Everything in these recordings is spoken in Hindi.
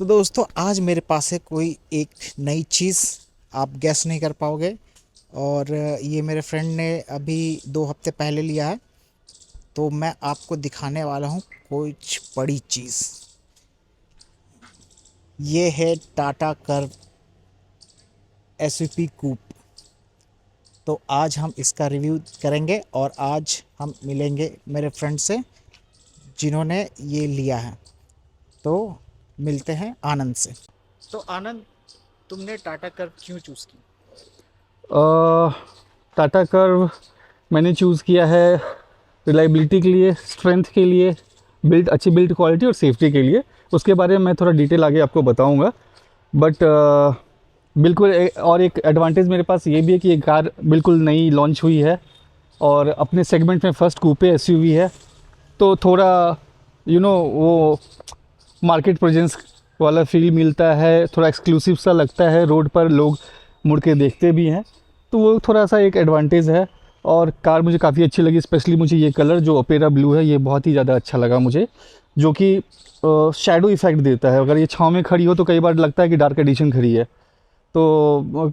तो दोस्तों आज मेरे पास है कोई एक नई चीज़, आप गैस नहीं कर पाओगे। और ये मेरे फ्रेंड ने अभी 2 हफ्ते पहले लिया है। तो मैं आपको दिखाने वाला हूँ कुछ बड़ी चीज़। ये है टाटा कर्व एसयूपी कूप। तो आज हम इसका रिव्यू करेंगे और आज हम मिलेंगे मेरे फ्रेंड से जिन्होंने ये लिया है। तो मिलते हैं आनंद से। तो आनंद, तुमने टाटा कर्व क्यों चूज़ की? टाटा कर्व मैंने चूज़ किया है रिलायबिलिटी के लिए, स्ट्रेंथ के लिए, अच्छी बिल्ड क्वालिटी और सेफ्टी के लिए। उसके बारे में मैं थोड़ा डिटेल आगे आपको बताऊंगा। बट बिल्कुल और एक एडवांटेज मेरे पास ये भी है कि ये कार बिल्कुल नई लॉन्च हुई है और अपने सेगमेंट में फर्स्ट कूपे एसयूवी है। तो थोड़ा वो मार्केट प्रेजेंस वाला फील मिलता है, थोड़ा एक्सक्लूसिव सा लगता है, रोड पर लोग मुड़ के देखते भी हैं। तो वो थोड़ा सा एक एडवांटेज है। और कार मुझे काफ़ी अच्छी लगी, स्पेशली मुझे ये कलर जो ओपेरा ब्लू है ये बहुत ही ज़्यादा अच्छा लगा मुझे, जो कि शैडो इफ़ेक्ट देता है। अगर ये छाँव में खड़ी हो तो कई बार लगता है कि डार्क एडिशन खड़ी है। तो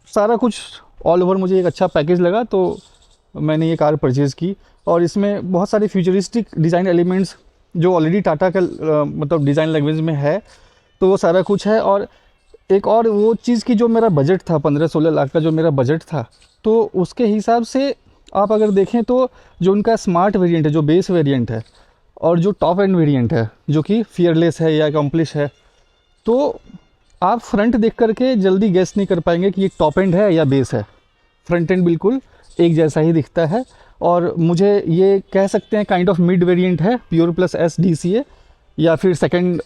सारा कुछ ऑल ओवर मुझे एक अच्छा पैकेज लगा, तो मैंने ये कार परचेज़ की। और इसमें बहुत सारे फ्यूचरिस्टिक डिज़ाइन एलिमेंट्स जो ऑलरेडी टाटा का मतलब डिज़ाइन लैंग्वेज में है, तो वो सारा कुछ है। और एक और वो चीज़ की जो मेरा बजट था 15-16 लाख का जो मेरा बजट था, तो उसके हिसाब से आप अगर देखें तो जो उनका स्मार्ट वेरिएंट है, जो बेस वेरिएंट है, और जो टॉप एंड वेरिएंट है जो कि फियरलेस है या अकम्प्लिश है, तो आप फ्रंट देख करके जल्दी गेस नहीं कर पाएंगे कि ये टॉप एंड है या बेस है। फ्रंट एंड बिल्कुल एक जैसा ही दिखता है। और मुझे ये कह सकते हैं काइंड ऑफ मिड वेरिएंट है, प्योर प्लस एस DCA, या फिर सेकंड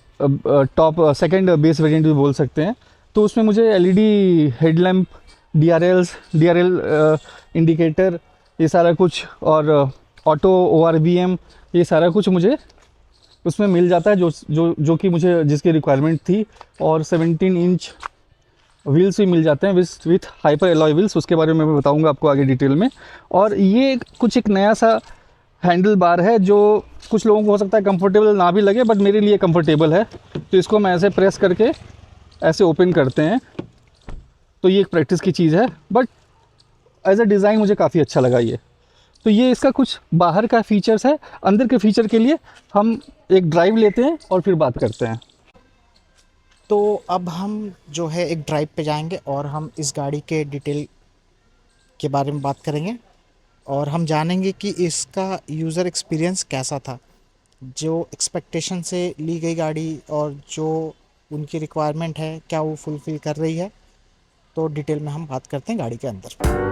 बेस वेरिएंट भी बोल सकते हैं। तो उसमें मुझे LED हेडलैम्प, DRL इंडिकेटर, ये सारा कुछ, और ऑटो ORVM, ये सारा कुछ मुझे उसमें मिल जाता है जो कि मुझे जिसकी रिक्वायरमेंट थी। और 17 इंच व्हील्स भी मिल जाते हैं विथ हाइपर एलॉय व्हील्स, उसके बारे में मैं बताऊंगा आपको आगे डिटेल में। और ये कुछ एक नया सा हैंडल बार है जो कुछ लोगों को हो सकता है कंफर्टेबल ना भी लगे, बट मेरे लिए कंफर्टेबल है। तो इसको मैं ऐसे प्रेस करके ऐसे ओपन करते हैं, तो ये एक प्रैक्टिस की चीज़ है, बट एज अ डिज़ाइन मुझे काफ़ी अच्छा लगा ये। तो ये इसका कुछ बाहर का फीचर्स है। अंदर के फीचर के लिए हम एक ड्राइव लेते हैं और फिर बात करते हैं। तो अब हम जो है एक ड्राइव पे जाएंगे और हम इस गाड़ी के डिटेल के बारे में बात करेंगे और हम जानेंगे कि इसका यूज़र एक्सपीरियंस कैसा था। जो एक्सपेक्टेशन से ली गई गाड़ी और जो उनकी रिक्वायरमेंट है, क्या वो फुलफ़िल कर रही है। तो डिटेल में हम बात करते हैं गाड़ी के अंदर।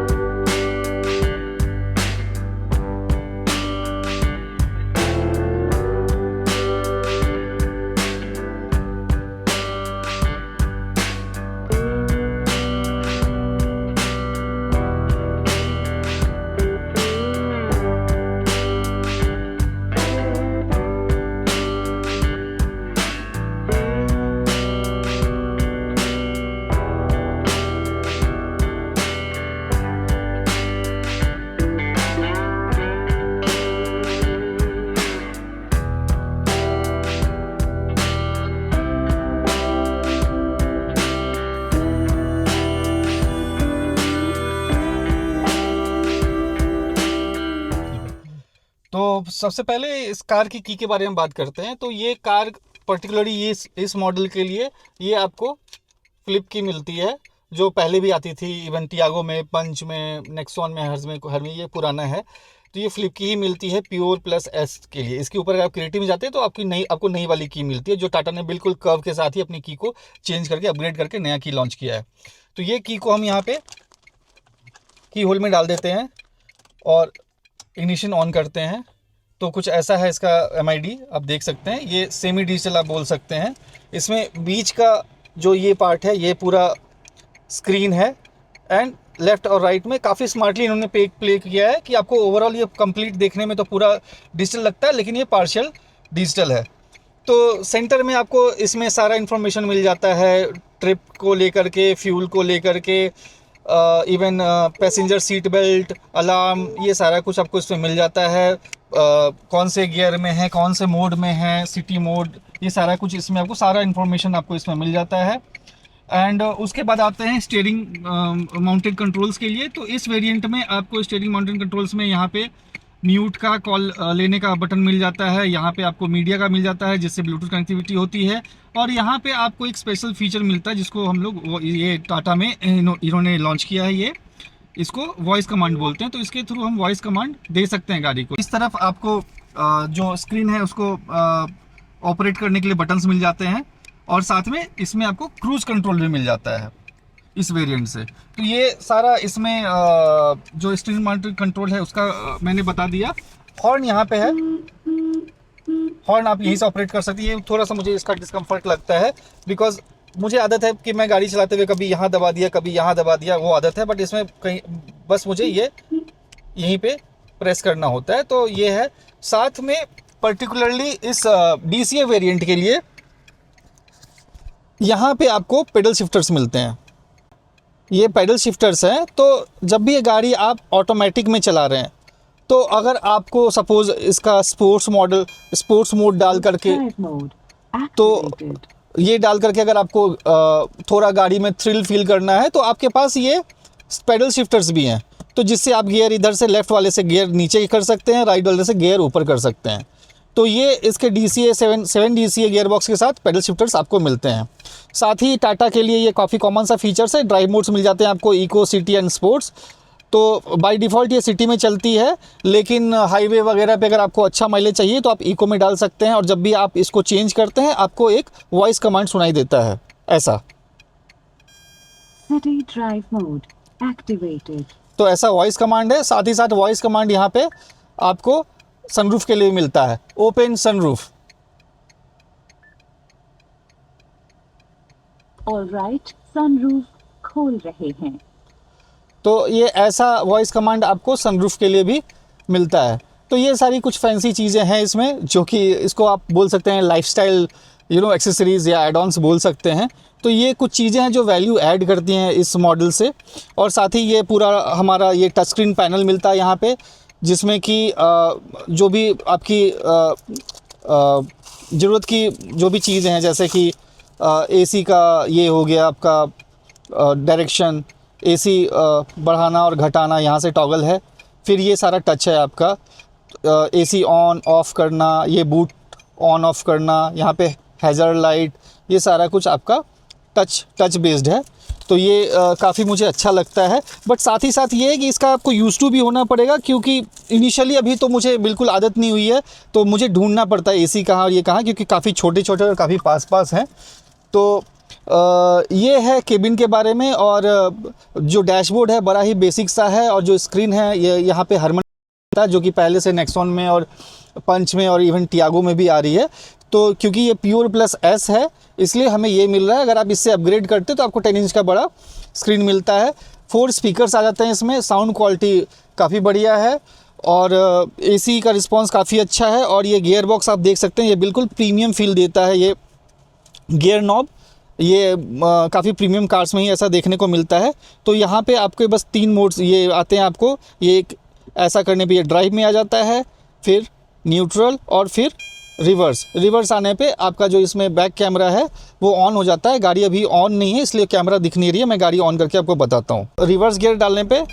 तो सबसे पहले इस कार की के बारे में बात करते हैं। तो ये कार पर्टिकुलरली ये इस मॉडल के लिए ये आपको फ्लिप की मिलती है, जो पहले भी आती थी इवन टियागो में, पंच में, नेक्सॉन में, हर में ये पुराना है। तो ये फ्लिप की ही मिलती है प्योर प्लस एस के लिए। इसके ऊपर अगर आप क्रिएटिव में जाते हैं तो आपको नई वाली की मिलती है, जो टाटा ने बिल्कुल कर्व के साथ ही अपनी की को चेंज करके अपग्रेड करके नया की लॉन्च किया है। तो ये की को हम यहाँ पे की होल में डाल देते हैं और इग्निशन ऑन करते हैं। तो कुछ ऐसा है इसका MID, आप देख सकते हैं। ये सेमी डिजिटल आप बोल सकते हैं। इसमें बीच का जो ये पार्ट है ये पूरा स्क्रीन है, एंड लेफ्ट और राइट में काफ़ी स्मार्टली इन्होंने प्ले किया है कि आपको ओवरऑल ये कंप्लीट देखने में तो पूरा डिजिटल लगता है, लेकिन ये पार्शियल डिजिटल है। तो सेंटर में आपको इसमें सारा इन्फॉर्मेशन मिल जाता है, ट्रिप को लेकर के, फ्यूल को लेकर के, even passenger seat belt, alarm, ये सारा कुछ आपको इसमें मिल जाता है। कौन से गियर में है, कौन से मोड में है, सिटी मोड, ये सारा कुछ इसमें आपको सारा इन्फॉर्मेशन आपको इसमें मिल जाता है। एंड उसके बाद आते हैं स्टीयरिंग माउंटेड कंट्रोल्स के लिए। तो इस वेरिएंट में आपको स्टीयरिंग माउंटेड कंट्रोल्स में यहाँ पे म्यूट का कॉल लेने का बटन मिल जाता है, यहाँ पे आपको मीडिया का मिल जाता है जिससे ब्लूटूथ कनेक्टिविटी होती है, और यहाँ पे आपको एक स्पेशल फीचर मिलता है जिसको हम लोग ये टाटा में इन्होंने लॉन्च किया है, ये इसको वॉइस कमांड बोलते हैं। तो इसके थ्रू हम वॉइस कमांड दे सकते हैं गाड़ी को। इस तरफ आपको जो स्क्रीन है उसको ऑपरेट करने के लिए बटन्स मिल जाते हैं, और साथ में इसमें आपको क्रूज कंट्रोल भी मिल जाता है इस वेरिएंट से। तो ये सारा इसमें जो स्टीयरिंग माउंटेड कंट्रोल है उसका मैंने बता दिया। हॉर्न यहाँ पे है, हॉर्न आप यहीं से ऑपरेट कर सकते हैं। ये थोड़ा सा मुझे इसका डिस्कम्फर्ट लगता है, बिकॉज मुझे आदत है कि मैं गाड़ी चलाते हुए कभी यहाँ दबा दिया, कभी यहाँ दबा दिया, वो आदत है। बट इसमें कहीं बस मुझे ये यहीं पे प्रेस करना होता है, तो ये है। साथ में पर्टिकुलरली इस DCA वेरिएंट के लिए यहाँ पे आपको पेडल शिफ्टर्स मिलते हैं। ये पेडल शिफ्टर्स हैं, तो जब भी ये गाड़ी आप ऑटोमेटिक में चला रहे हैं, तो अगर आपको सपोज इसका स्पोर्ट्स मोड डाल करके, तो ये डाल करके अगर आपको थोड़ा गाड़ी में थ्रिल फील करना है, तो आपके पास ये पेडल शिफ्टर्स भी हैं, तो जिससे आप गियर इधर से लेफ़्ट वाले से गियर नीचे कर सकते हैं, राइट वाले से गियर ऊपर कर सकते हैं। तो ये इसके DCA 7 DCA गियर बॉक्स के साथ पेडल शिफ्टर्स आपको मिलते हैं। साथ ही टाटा के लिए ये काफ़ी कॉमन सा फीचर्स है। ड्राइव मोड्स मिल जाते हैं आपको, इको, सिटी एंड स्पोर्ट्स। तो बाय डिफ़ॉल्ट ये सिटी में चलती है, लेकिन हाईवे वगैरह पे अगर आपको अच्छा माइलेज चाहिए तो आप इको में डाल सकते हैं, और जब भी आप इसको चेंज करते हैं आपको एक वॉइस कमांड सुनाई देता है ऐसा। City drive mode activated. तो ऐसा वॉइस कमांड है। साथ ही साथ वॉइस कमांड यहाँ पे आपको सनरूफ के लिए मिलता है, ओपन सनरूफ। ऑलराइट, सनरूफ खोल रहे हैं। तो ये ऐसा वॉइस कमांड आपको सनरूफ के लिए भी मिलता है। तो ये सारी कुछ फैंसी चीज़ें हैं इसमें, जो कि इसको आप बोल सकते हैं लाइफस्टाइल एक्सेसरीज़ या एड ऑन्स बोल सकते हैं। तो ये कुछ चीज़ें हैं जो वैल्यू ऐड करती हैं इस मॉडल से। और साथ ही ये पूरा हमारा ये टच स्क्रीन पैनल मिलता है यहाँ पे, जिसमें कि जो भी आपकी ज़रूरत की जो भी चीज़ें हैं, जैसे कि AC का ये हो गया आपका डायरेक्शन, AC बढ़ाना और घटाना यहाँ से टॉगल है। फिर ये सारा टच है आपका, AC ऑन ऑफ़ करना, ये बूट ऑन ऑफ़ करना, यहाँ पे हैज़र्ड लाइट, ये सारा कुछ आपका टच बेस्ड है। तो ये काफ़ी मुझे अच्छा लगता है। बट साथ ही साथ ये है कि इसका आपको यूज़ टू भी होना पड़ेगा, क्योंकि इनिशियली अभी तो मुझे बिल्कुल आदत नहीं हुई है, तो मुझे ढूंढना पड़ता है AC कहाँ और ये कहाँ, क्योंकि काफ़ी छोटे छोटे और काफ़ी पास हैं। तो ये है केबिन के बारे में। और जो डैशबोर्ड है बड़ा ही बेसिक सा है, और जो स्क्रीन है ये यहाँ पे हरमन था, जो कि पहले से नेक्सॉन में और पंच में और इवन टियागो में भी आ रही है। तो क्योंकि ये प्योर प्लस S है, इसलिए हमें ये मिल रहा है। अगर आप इससे अपग्रेड करते तो आपको 10 इंच का बड़ा स्क्रीन मिलता है। 4 स्पीकर्स आ जाते हैं इसमें। साउंड क्वालिटी काफ़ी बढ़िया है, और AC का रिस्पॉन्स काफ़ी अच्छा है। और ये गियर बॉक्स आप देख सकते हैं, ये बिल्कुल प्रीमियम फील देता है। ये गियर नॉब ये काफ़ी प्रीमियम कार्स में ही ऐसा देखने को मिलता है। तो यहाँ पे आपके बस 3 मोड्स ये आते हैं आपको। ये एक ऐसा करने पे ये ड्राइव में आ जाता है, फिर न्यूट्रल, और फिर रिवर्स आने पे आपका जो इसमें बैक कैमरा है वो ऑन हो जाता है। गाड़ी अभी ऑन नहीं है, इसलिए कैमरा दिख नहीं रही है। मैं गाड़ी ऑन करके आपको बताता हूँ। रिवर्स गियर डालने पे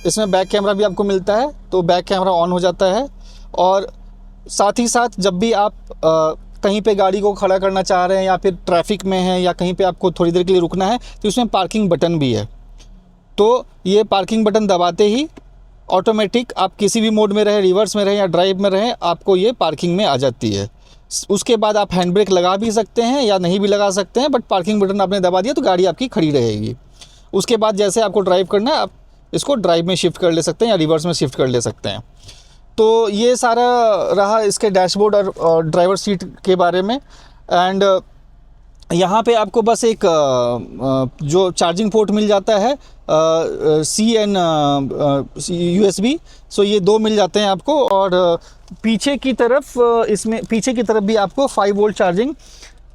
इसमें बैक कैमरा भी आपको मिलता है, तो बैक कैमरा ऑन हो जाता है। और साथ ही साथ जब भी आप कहीं पे गाड़ी को खड़ा करना चाह रहे हैं, या फिर ट्रैफिक में हैं, या कहीं पे आपको थोड़ी देर के लिए रुकना है, तो इसमें पार्किंग बटन भी है। तो ये पार्किंग बटन दबाते ही ऑटोमेटिक आप किसी भी मोड में रहें, रिवर्स में रहें या ड्राइव में रहें, आपको ये पार्किंग में आ जाती है। उसके बाद आप हैंड ब्रेक लगा भी सकते हैं या नहीं भी लगा सकते हैं, बट पार्किंग बटन आपने दबा दिया तो गाड़ी आपकी खड़ी रहेगी। उसके बाद जैसे आपको ड्राइव करना है, आप इसको ड्राइव में शिफ्ट कर ले सकते हैं या रिवर्स में शिफ्ट कर ले सकते हैं। तो ये सारा रहा इसके डैशबोर्ड और ड्राइवर सीट के बारे में। एंड यहाँ पे आपको बस एक जो चार्जिंग पोर्ट मिल जाता है, C एंड USB, सो ये 2 मिल जाते हैं आपको। और पीछे की तरफ भी आपको 5 वोल्ट चार्जिंग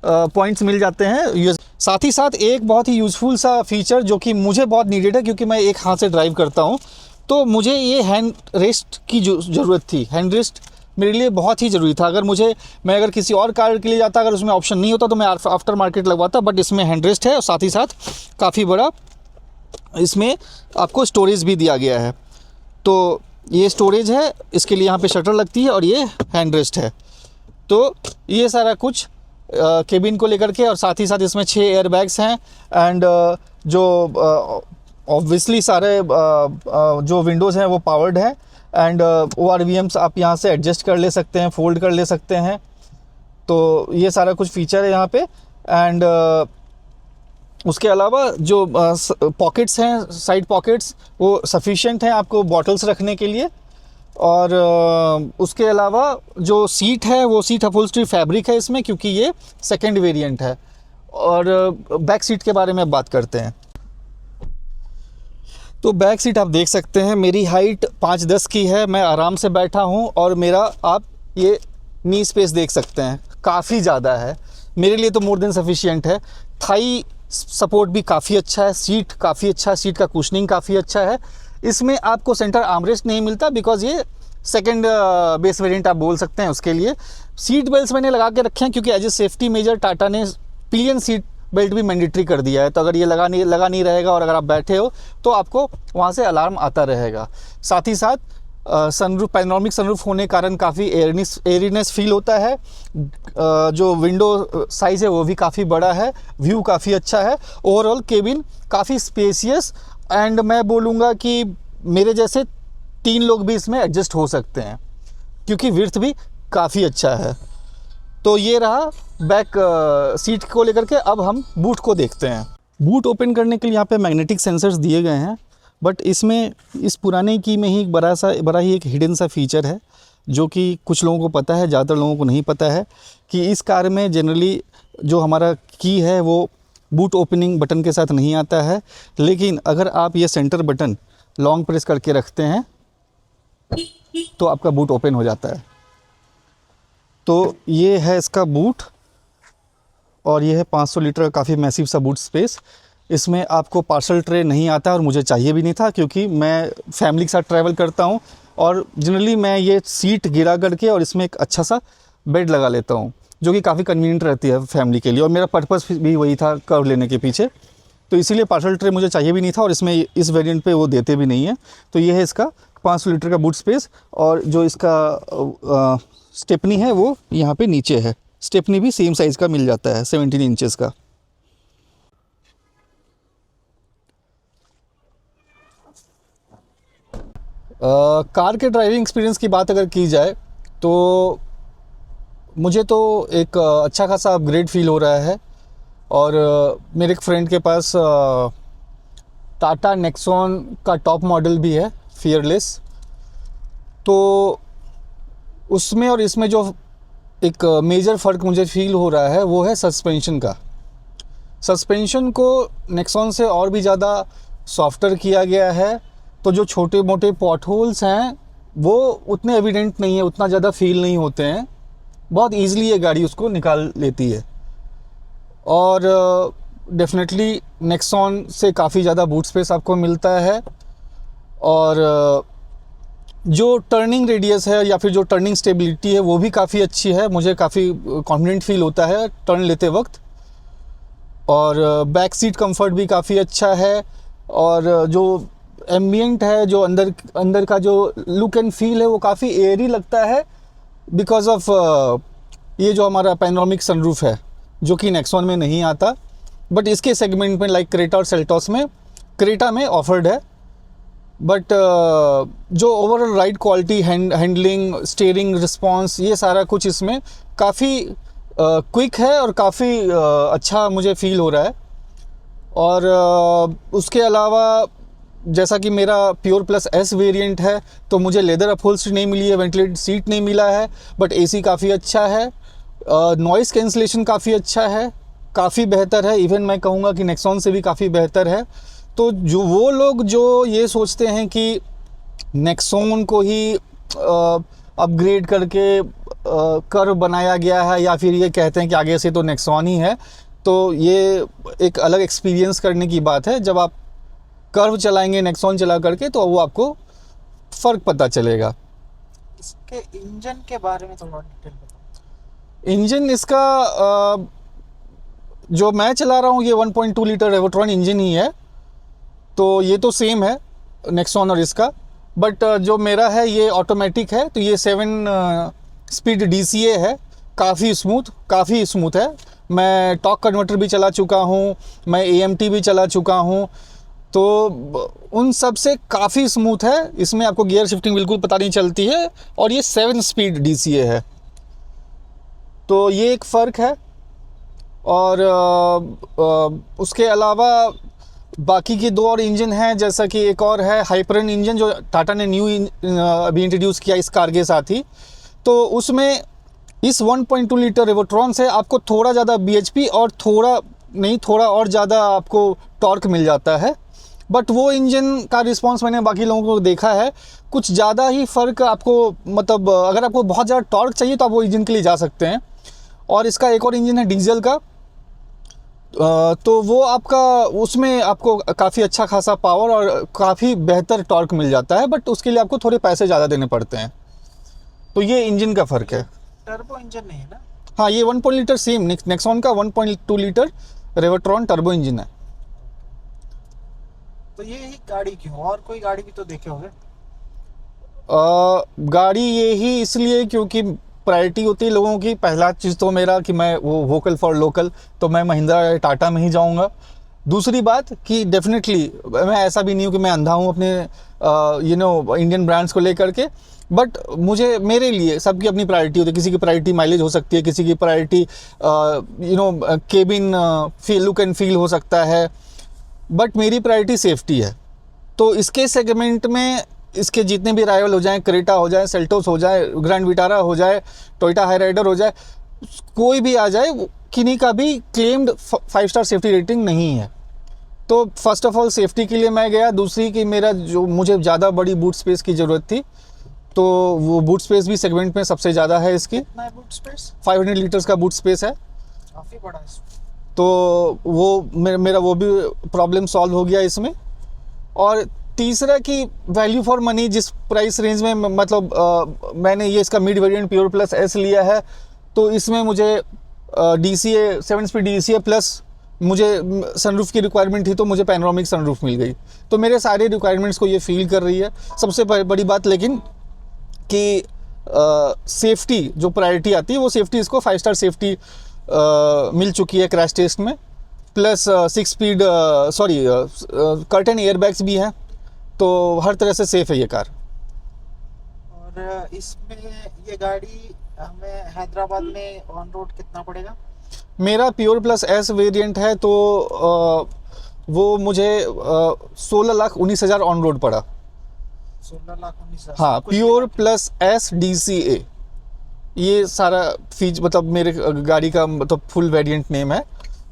पॉइंट्स मिल जाते हैं। साथ ही साथ एक बहुत ही यूज़फुल सा फीचर जो कि मुझे बहुत नीडेड है, क्योंकि मैं एक हाथ से ड्राइव करता हूँ, तो मुझे ये हैंड रेस्ट की ज़रूरत थी। हैंड रेस्ट मेरे लिए बहुत ही ज़रूरी था। मैं अगर किसी और कार के लिए जाता, अगर उसमें ऑप्शन नहीं होता तो मैं आफ्टर मार्केट लगवाता, बट इसमें हैंड रेस्ट है और साथ ही साथ काफ़ी बड़ा इसमें आपको स्टोरेज भी दिया गया है। तो ये स्टोरेज है, इसके लिए यहाँ पे शटर लगती है और ये हैंड रेस्ट है। तो ये सारा कुछ केबिन को लेकर के, और साथ ही साथ इसमें 6 एयर बैग्स हैं एंड जो ऑब्वियसली सारे जो विंडोज़ हैं वो पावर्ड हैं एंड ORVMs आप यहाँ से एडजस्ट कर ले सकते हैं, फोल्ड कर ले सकते हैं। तो ये सारा कुछ फीचर है यहाँ पे एंड उसके अलावा जो पॉकेट्स हैं, साइड पॉकेट्स, वो सफिशिएंट हैं आपको बॉटल्स रखने के लिए। और उसके अलावा जो सीट है वो सीट अपहोल्स्ट्री फैब्रिक है इसमें, क्योंकि ये सेकंड वेरिएंट है। और बैक सीट के बारे में बात करते हैं। तो बैक सीट आप देख सकते हैं, मेरी हाइट 5'10" की है, मैं आराम से बैठा हूँ और मेरा आप ये नी स्पेस देख सकते हैं, काफ़ी ज़्यादा है मेरे लिए, तो मोर देन सफिशिएंट है। थाई सपोर्ट भी काफ़ी अच्छा है, सीट काफ़ी अच्छा है, सीट का कुशनिंग काफ़ी अच्छा है। इसमें आपको सेंटर आर्मरेस्ट नहीं मिलता बिकॉज ये सेकंड बेस वेरिएंट आप बोल सकते हैं उसके लिए। सीट बेल्ट्स मैंने लगा के रखे हैं क्योंकि as a safety measure Tata ने पिलियन सीट बेल्ट भी मैंडेटरी कर दिया है। तो अगर ये लगा नहीं रहेगा और अगर आप बैठे हो तो आपको वहाँ से अलार्म आता रहेगा। साथ ही साथ सनरूफ, पैनोरामिक सनरूफ होने के कारण काफ़ी एयरीनेस फील होता है। जो विंडो साइज़ है वो भी काफ़ी बड़ा है, व्यू काफ़ी अच्छा है। ओवरऑल केबिन काफ़ी स्पेसियस एंड मैं बोलूँगा कि मेरे जैसे 3 लोग भी इसमें एडजस्ट हो सकते हैं क्योंकि विड्थ भी काफ़ी अच्छा है। तो ये रहा बैक सीट को लेकर के। अब हम बूट को देखते हैं। बूट ओपन करने के लिए यहाँ पे मैग्नेटिक सेंसर्स दिए गए हैं, बट इसमें इस पुराने की में ही बड़ा ही एक हिडन सा फीचर है जो कि कुछ लोगों को पता है, ज़्यादातर लोगों को नहीं पता है कि इस कार में जनरली जो हमारा की है वो बूट ओपनिंग बटन के साथ नहीं आता है। लेकिन अगर आप ये सेंटर बटन लॉन्ग प्रेस करके रखते हैं तो आपका बूट ओपन हो जाता है। तो ये है इसका बूट और ये है 500 लीटर का काफ़ी मैसिव सा बूट स्पेस। इसमें आपको पार्सल ट्रे नहीं आता और मुझे चाहिए भी नहीं था क्योंकि मैं फैमिली के साथ ट्रैवल करता हूँ और जनरली मैं ये सीट गिरा करके और इसमें एक अच्छा सा बेड लगा लेता हूँ जो कि काफ़ी कन्वीनियंट रहती है फैमिली के लिए, और मेरा पर्पस भी वही था कर्व लेने के पीछे। तो इसीलिए पार्सल ट्रे मुझे चाहिए भी नहीं था और इसमें इस वेरिएंट पे वो देते भी नहीं है। तो ये है इसका 500 लीटर का बूट स्पेस और जो इसका स्टेपनी है वो यहाँ पे नीचे है। स्टेपनी भी सेम साइज़ का मिल जाता है, 17 इंचेस का। कार के ड्राइविंग एक्सपीरियंस की बात अगर की जाए तो मुझे तो एक अच्छा खासा अपग्रेड फील हो रहा है। और मेरे एक फ्रेंड के पास टाटा नेक्सॉन का टॉप मॉडल भी है, फियरलेस। तो उसमें और इसमें जो एक मेजर फ़र्क मुझे फील हो रहा है वो है सस्पेंशन का। सस्पेंशन को नेक्सॉन से और भी ज़्यादा सॉफ्टर किया गया है, तो जो छोटे मोटे पॉट होल्स हैं वो उतने एविडेंट नहीं है, उतना ज़्यादा फील नहीं होते हैं, बहुत ईज़िली ये गाड़ी उसको निकाल लेती है। और डेफिनेटली नेक्सॉन से काफ़ी ज़्यादा बूट स्पेस आपको मिलता है। और जो टर्निंग रेडियस है या फिर जो टर्निंग स्टेबिलिटी है वो भी काफ़ी अच्छी है, मुझे काफ़ी कॉन्फिडेंट फील होता है टर्न लेते वक्त। और बैक सीट कंफर्ट भी काफ़ी अच्छा है। और जो एम्बियंट है, जो अंदर का जो लुक एंड फील है वो काफ़ी एयरी लगता है बिकॉज ऑफ ये जो हमारा पैनोरामिक सनरूफ है जो कि नेक्सॉन में नहीं आता, बट इसके सेगमेंट में लाइक क्रेटा और सेल्टॉस में, क्रेटा में ऑफर्ड है। बट जो overall ride quality, handling, steering response, ये सारा कुछ इसमें काफ़ी क्विक है और काफ़ी अच्छा मुझे फील हो रहा है। और उसके अलावा जैसा कि मेरा प्योर प्लस एस वेरिएंट है तो मुझे लेदर अपहोल्स्ट्री नहीं मिली है, वेंटिलेटेड सीट नहीं मिला है, बट एसी काफ़ी अच्छा है, नॉइज़ कैंसलेशन काफ़ी अच्छा है, काफ़ी बेहतर है। इवन मैं कहूँगा कि नेक्सॉन से भी काफ़ी बेहतर है। तो जो वो लोग जो ये सोचते हैं कि नेक्सॉन को ही अपग्रेड करके कर्व बनाया गया है या फिर ये कहते हैं कि आगे से तो नेक्सॉन ही है, तो ये एक अलग एक्सपीरियंस करने की बात है। जब आप कर्व चलाएंगे नेक्सॉन चला करके तो वो आपको फ़र्क पता चलेगा। इसके इंजन के बारे में थोड़ा डिटेल बताओ। इंजन इसका जो मैं चला रहा हूँ ये 1.2 लीटर रेवोट्रॉन इंजन ही है, तो ये तो सेम है नेक्सॉन और इसका। बट जो मेरा है ये ऑटोमेटिक है, तो ये 7 स्पीड DCA है। काफ़ी स्मूथ है। मैं टॉर्क कन्वर्टर भी चला चुका हूँ, मैं AMT भी चला चुका हूँ, तो उन सब से काफ़ी स्मूथ है। इसमें आपको गियर शिफ्टिंग बिल्कुल पता नहीं चलती है, और ये 7 स्पीड DCA है, तो ये एक फ़र्क है। और उसके अलावा बाकी की 2 और इंजन हैं, जैसा कि एक और है हाइपरन इंजन जो टाटा ने न्यू अभी इंट्रोड्यूस किया इस कार के साथ ही। तो उसमें इस 1.2 लीटर रेवोट्रॉन से आपको थोड़ा ज़्यादा BHP और थोड़ा और ज़्यादा आपको टॉर्क मिल जाता है। बट वो इंजन का रिस्पांस मैंने बाकी लोगों को देखा है, कुछ ज़्यादा ही फ़र्क आपको, मतलब अगर आपको बहुत ज़्यादा टॉर्क चाहिए तो आप वो इंजन के लिए जा सकते हैं। और इसका एक और इंजन है डीजल का, तो वो आपका, उसमें आपको काफ़ी अच्छा खासा पावर और काफ़ी बेहतर टॉर्क मिल जाता है, बट उसके लिए आपको थोड़े पैसे ज़्यादा देने पड़ते हैं। तो ये इंजन का फ़र्क है। टर्बो इंजन नहीं है ना? हाँ, ये 1 लीटर सेम नेक्सॉन का 1.2 लीटर रेवोट्रॉन टर्बो इंजन है। तो ये ही गाड़ी क्यों, और कोई गाड़ी भी तो देखे होंगे? गाड़ी ये ही इसलिए क्योंकि प्रायोरिटी होती है लोगों की। पहला चीज़ तो मेरा कि मैं वो वोकल फॉर लोकल, तो मैं महिंद्रा या टाटा में ही जाऊंगा। दूसरी बात कि डेफिनेटली मैं ऐसा भी नहीं हूँ कि मैं अंधा हूँ अपने इंडियन ब्रांड्स को लेकर के, बट मुझे, मेरे लिए सबकी अपनी प्रायोरिटी होती है। किसी की प्रायोरिटी माइलेज हो सकती है, किसी की priority cabin look and feel हो सकता है, बट मेरी प्रायोरिटी सेफ्टी है। तो इसके सेगमेंट में इसके जितने भी राइवल हो जाए, क्रेटा हो जाए, सेल्टोस हो जाए, ग्रैंड विटारा हो जाए, टोयोटा हाई राइडर हो जाए, कोई भी आ जाए, किन्हीं का भी क्लेम्ड 5 स्टार सेफ्टी रेटिंग नहीं है। तो फर्स्ट ऑफ ऑल सेफ्टी के लिए मैं गया। दूसरी कि मुझे ज़्यादा बड़ी बूट स्पेस की ज़रूरत थी, तो वो बूट स्पेस भी सेगमेंट में सबसे ज़्यादा है इसकी। कितना है बूट स्पेस? 500 लीटर्स का बूट स्पेस है, काफ़ी बड़ा है। तो वो मेरा वो भी प्रॉब्लम सॉल्व हो गया इसमें। और तीसरा कि वैल्यू फॉर मनी, जिस प्राइस रेंज में, मतलब मैंने ये इसका mid variant pure plus S लिया है, तो इसमें मुझे DCA 7 स्पीड DCA प्लस मुझे सनरूफ की रिक्वायरमेंट थी, तो मुझे पैनोरामिक सनरूफ मिल गई। तो मेरे सारे रिक्वायरमेंट्स को ये फील कर रही है। सबसे बड़ी बात लेकिन कि सेफ्टी जो प्रायोरिटी आती है, वो सेफ्टी इसको 5 स्टार सेफ्टी मिल चुकी है क्रैश टेस्ट में। प्लस 6 स्पीड कर्टन एयरबैग्स भी हैं, तो हर तरह से सेफ़ है ये कार। और इसमें ये गाड़ी हमें हैदराबाद में ऑन रोड कितना पड़ेगा? मेरा प्योर प्लस एस वेरिएंट है, तो वो मुझे 16,19,000 ऑन रोड पड़ा। 16,19,000? हाँ, प्योर प्लस एस DCA, ये सारा फीच मतलब मेरे गाड़ी का मतलब फुल वेरिएंट नेम है।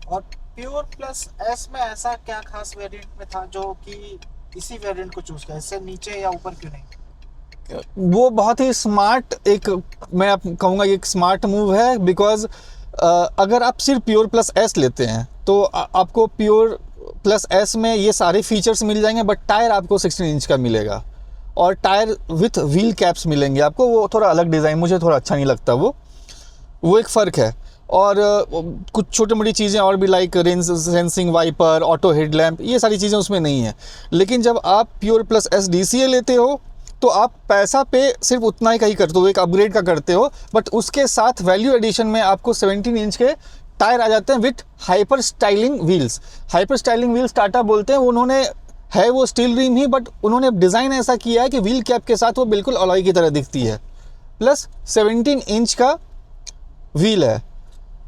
और प्योर प्लस एस में ऐसा क्या खास वेरिएंट में था जो कि इसी वेरिएंट को चूज किया, इससे नीचे या ऊपर क्यों नहीं? वो बहुत ही स्मार्ट, मैं आप कहूँगा ये एक स्मार्ट मूव है, बिकॉज अगर आप सिर्फ प्योर प्लस एस लेते हैं तो आपको प्योर प्लस एस में ये सारे फीचर्स मिल जाएंगे, बट टायर आपको 16 इंच का मिलेगा, और टायर विथ व्हील कैप्स मिलेंगे आपको। वो थोड़ा अलग डिज़ाइन, मुझे थोड़ा अच्छा नहीं लगता वो एक फ़र्क है। और कुछ छोटी मोटी चीज़ें और भी, like rain sensing wiper, auto headlamp, ये सारी चीज़ें उसमें नहीं है। लेकिन जब आप प्योर प्लस एस DCA लेते हो तो आप पैसा पे सिर्फ उतना ही करते हो, एक अपग्रेड का करते हो, बट उसके साथ वैल्यू एडिशन में आपको 17 इंच के टायर आ जाते हैं with hyper styling wheels. Hyper styling wheels Tata बोलते हैं, उन्होंने है वो स्टील रिम ही, बट उन्होंने डिज़ाइन ऐसा किया है कि व्हील कैप के साथ वो बिल्कुल अलॉय की तरह दिखती है। प्लस 17 इंच का व्हील है,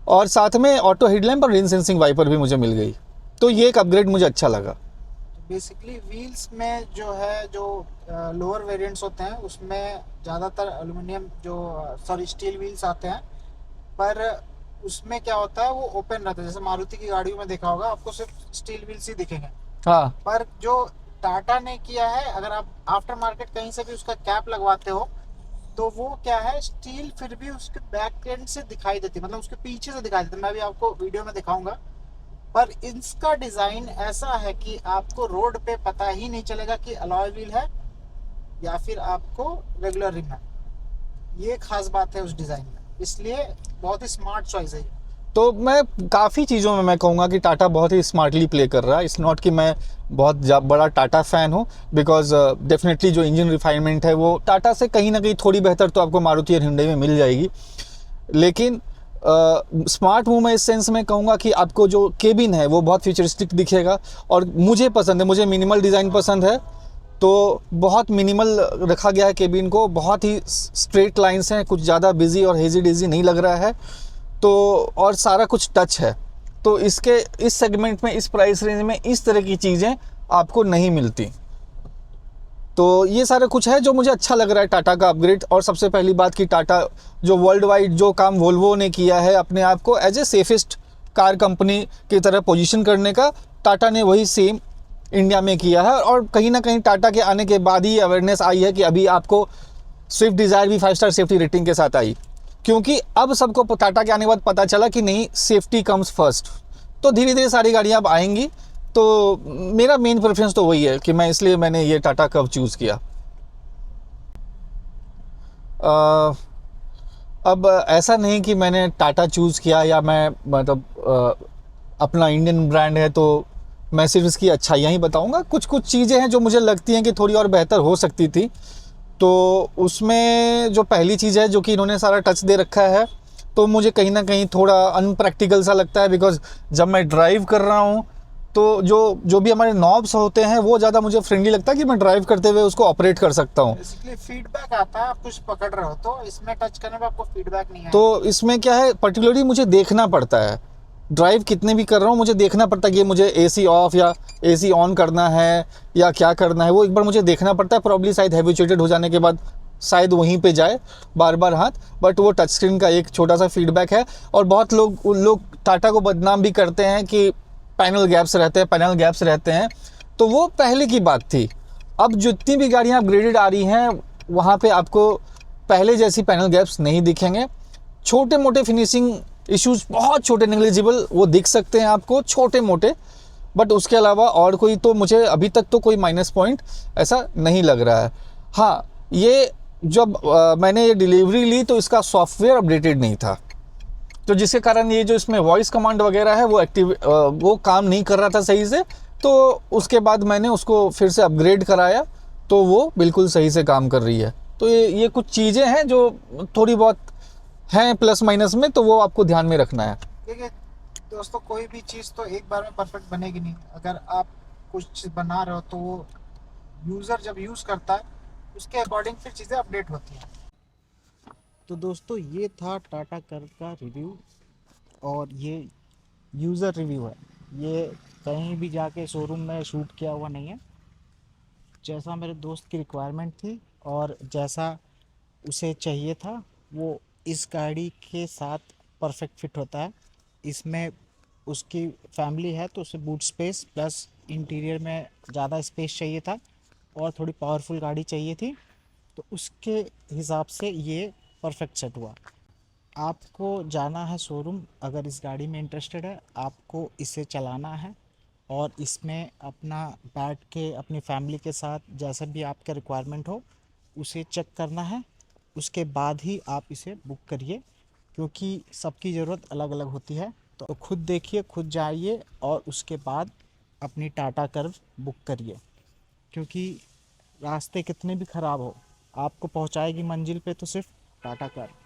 और साथ में ऑटो हेडलैम्प और रेन सेंसिंग वाइपर भी मुझे मिल गई, तो ये एक अपग्रेड मुझे अच्छा लगा। बेसिकली व्हील्स में जो है, जो लोअर वेरिएंट्स होते हैं उसमें ज़्यादातर एल्युमिनियम स्टील व्हील्स आते हैं, पर उसमें क्या होता है वो ओपन रहता है। जैसे मारुति की गाड़ियों में देखा होगा आपको सिर्फ स्टील व्हील्स ही दिखेंगे। हाँ, पर जो टाटा ने किया है, अगर आप आफ्टर मार्केट कहीं से भी उसका कैप लगवाते हो तो वो क्या है, स्टील फिर भी उसके बैक एंड से दिखाई देती है, मतलब उसके पीछे से दिखाई देती है। मैं भी आपको वीडियो में दिखाऊंगा, पर इसका डिज़ाइन ऐसा है कि आपको रोड पे पता ही नहीं चलेगा कि अलॉय व्हील है या फिर आपको रेगुलर रिम है। ये खास बात है उस डिज़ाइन में, इसलिए बहुत ही स्मार्ट चॉइस है ये। तो मैं काफ़ी चीज़ों में मैं कहूँगा कि टाटा बहुत ही स्मार्टली प्ले कर रहा है। इट्स नॉट कि मैं बहुत बड़ा टाटा फ़ैन हूँ, बिकॉज डेफिनेटली जो इंजन रिफाइनमेंट है वो टाटा से कहीं ना कहीं थोड़ी बेहतर तो आपको मारुति और हिंडई में मिल जाएगी। लेकिन स्मार्ट मूव में इस सेंस में कहूँगा कि आपको जो केबिन है वो बहुत फ्यूचरिस्टिक दिखेगा, और मुझे पसंद है, मुझे मिनिमल डिज़ाइन पसंद है। तो बहुत मिनिमल रखा गया है केबिन को, बहुत ही स्ट्रेट लाइंस हैं, कुछ ज़्यादा बिजी और हेजी डेजी नहीं लग रहा है। तो और सारा कुछ टच है। तो इसके इस सेगमेंट में, इस प्राइस रेंज में इस तरह की चीज़ें आपको नहीं मिलती। तो ये सारा कुछ है जो मुझे अच्छा लग रहा है टाटा का अपग्रेड। और सबसे पहली बात कि टाटा जो वर्ल्ड वाइड जो काम वोल्वो ने किया है अपने आप को as a safest car company की तरह पोजीशन करने का, टाटा ने वही सेम इंडिया में किया है। और कहीं ना कहीं टाटा के आने के बाद ही अवेयरनेस आई है कि अभी आपको स्विफ्ट डिज़ायर भी 5 स्टार सेफ्टी रेटिंग के साथ आई, क्योंकि अब सबको टाटा के आने के बाद पता चला कि नहीं, सेफ्टी कम्स फर्स्ट। तो धीरे धीरे सारी गाड़ियाँ अब आएंगी। तो मेरा मेन प्रेफरेंस तो वही है कि मैं इसलिए मैंने ये टाटा कर्व चूज़ किया। अब ऐसा नहीं कि मैंने टाटा चूज़ किया या मैं मतलब अपना इंडियन ब्रांड है तो मैं सिर्फ इसकी अच्छाइयाँ ही बताऊंगा। कुछ कुछ चीज़ें हैं जो मुझे लगती हैं कि थोड़ी और बेहतर हो सकती थी। तो उसमें जो पहली चीज़ है, जो कि इन्होंने सारा टच दे रखा है, तो मुझे कहीं ना कहीं थोड़ा अनप्रैक्टिकल सा लगता है। बिकॉज जब मैं ड्राइव कर रहा हूँ तो जो भी हमारे नॉब्स होते हैं वो ज़्यादा मुझे फ्रेंडली लगता है कि मैं ड्राइव करते हुए उसको ऑपरेट कर सकता हूँ। बेसिकली फीडबैक आता है, आप कुछ पकड़ रहे हो तो इसमें टच करने में आपको फीडबैक नहीं आएगा। तो इसमें क्या है, पर्टिकुलरली मुझे देखना पड़ता है, ड्राइव कितने भी कर रहा हूँ मुझे देखना पड़ता है कि मुझे एसी ऑफ या एसी ऑन करना है या क्या करना है, वो एक बार मुझे देखना पड़ता है। प्रॉब्ली शायद हैबिचुएटेड हो जाने के बाद शायद वहीं पे जाए बार बार हाथ। बट वो टच स्क्रीन का एक छोटा सा फीडबैक है। और बहुत लोग टाटा को बदनाम भी करते हैं कि पैनल गैप्स रहते हैं। तो वो पहले की बात थी। अब जितनी भी गाड़ियाँ अपग्रेडेड आ रही हैं वहाँ पे आपको पहले जैसी पैनल गैप्स नहीं दिखेंगे। छोटे मोटे फिनिशिंग इश्यूज, बहुत छोटे नेग्लिजिबल, वो दिख सकते हैं आपको, छोटे मोटे। बट उसके अलावा और कोई, तो मुझे अभी तक तो कोई माइनस पॉइंट ऐसा नहीं लग रहा है। हाँ, ये जब मैंने ये डिलीवरी ली तो इसका सॉफ्टवेयर अपडेटेड नहीं था, तो जिसके कारण ये जो इसमें वॉइस कमांड वगैरह है वो काम नहीं कर रहा था सही से। तो उसके बाद मैंने उसको फिर से अपग्रेड कराया तो वो बिल्कुल सही से काम कर रही है। तो ये कुछ चीज़ें हैं जो थोड़ी बहुत हैं प्लस माइनस में, तो वो आपको ध्यान में रखना है। देखिए दोस्तों, कोई भी चीज़ तो एक बार में परफेक्ट बनेगी नहीं। अगर आप कुछ चीज़ बना रहे हो तो वो यूज़र जब यूज़ करता है उसके अकॉर्डिंग फिर चीज़ें अपडेट होती हैं। तो दोस्तों, ये था टाटा कर्व का रिव्यू, और ये यूज़र रिव्यू है। ये कहीं भी जाके शोरूम में शूट किया हुआ नहीं है। जैसा मेरे दोस्त की रिक्वायरमेंट थी और जैसा उसे चाहिए था, वो इस गाड़ी के साथ परफेक्ट फिट होता है। इसमें उसकी फैमिली है तो उसे बूट स्पेस प्लस इंटीरियर में ज़्यादा स्पेस चाहिए था और थोड़ी पावरफुल गाड़ी चाहिए थी, तो उसके हिसाब से ये परफेक्ट सेट हुआ। आपको जाना है शोरूम, अगर इस गाड़ी में इंटरेस्टेड है, आपको इसे चलाना है और इसमें अपना बैठ के अपनी फैमिली के साथ जैसा भी आपका रिक्वायरमेंट हो उसे चेक करना है। उसके बाद ही आप इसे बुक करिए, क्योंकि सबकी ज़रूरत अलग अलग होती है। तो खुद देखिए, खुद जाइए और उसके बाद अपनी टाटा कर्व बुक करिए, क्योंकि रास्ते कितने भी ख़राब हो आपको पहुंचाएगी मंजिल पे तो सिर्फ टाटा कर्व।